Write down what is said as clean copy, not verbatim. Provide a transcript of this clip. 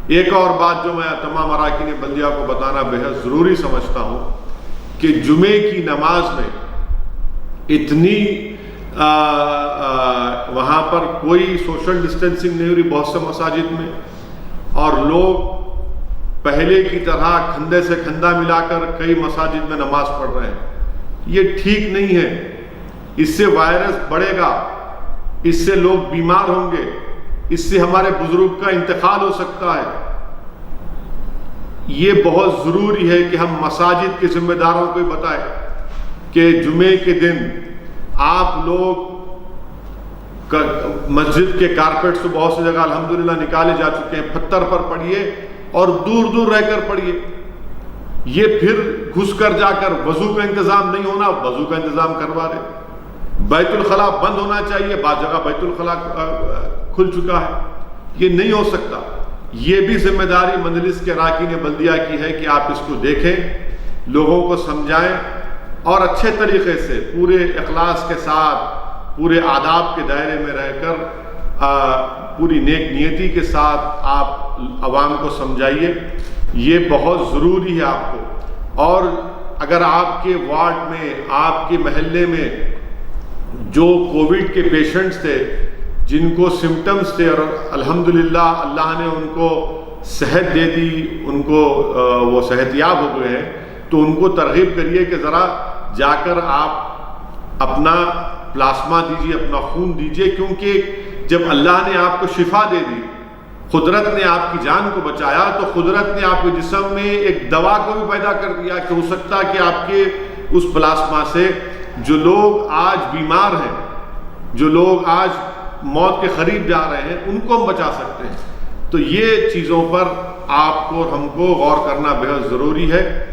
ایک اور بات جو میں تمام اراکین بلدیہ کو بتانا بہت ضروری سمجھتا ہوں کہ جمعے کی نماز میں اتنی وہاں پر کوئی سوشل ڈسٹینسنگ نہیں ہو رہی بہت سے مساجد میں، اور لوگ پہلے کی طرح کھندے سے کھندا ملا کر کئی مساجد میں نماز پڑھ رہے ہیں۔ یہ ٹھیک نہیں ہے، اس سے وائرس بڑھے گا، اس سے لوگ بیمار ہوں گے، اس سے ہمارے بزرگ کا انتقال ہو سکتا ہے۔ یہ بہت ضروری ہے کہ ہم مساجد کے ذمہ داروں کو بتائیں کہ جمعے کے دن آپ لوگ مسجد کے کارپیٹس تو بہت سی جگہ الحمدللہ نکالے جا چکے ہیں، پتھر پر پڑھیے اور دور دور رہ کر پڑھیے۔ یہ پھر گھس کر جا کر وضو کا انتظام نہیں ہونا، وضو کا انتظام کروا رہے۔ بیت الخلاء بند ہونا چاہیے، بعض جگہ بیت الخلاء کھل چکا ہے، یہ نہیں ہو سکتا۔ یہ بھی ذمہ داری مجلس کے اراکین بلدیہ کی ہے کہ آپ اس کو دیکھیں، لوگوں کو سمجھائیں اور اچھے طریقے سے پورے اخلاص کے ساتھ پورے آداب کے دائرے میں رہ کر پوری نیک نیتی کے ساتھ آپ عوام کو سمجھائیے۔ یہ بہت ضروری ہے آپ کو۔ اور اگر آپ کے وارڈ میں، آپ کے محلے میں جو کووڈ کے پیشنٹس تھے، جن کو سمٹمز تھے اور الحمدللہ اللہ نے ان کو صحت دے دی، ان کو وہ صحت یاب ہو گئے ہیں، تو ان کو ترغیب کریے کہ ذرا جا کر آپ اپنا پلاسما دیجیے، اپنا خون دیجیے، کیونکہ جب اللہ نے آپ کو شفا دے دی، قدرت نے آپ کی جان کو بچایا، تو قدرت نے آپ کے جسم میں ایک دوا کو بھی پیدا کر دیا کہ ہو سکتا کہ آپ کے اس پلاسما سے جو لوگ آج بیمار ہیں، جو لوگ آج موت کے قریب جا رہے ہیں، ان کو ہم بچا سکتے ہیں۔ تو یہ چیزوں پر آپ کو اور ہم کو غور کرنا بہت ضروری ہے۔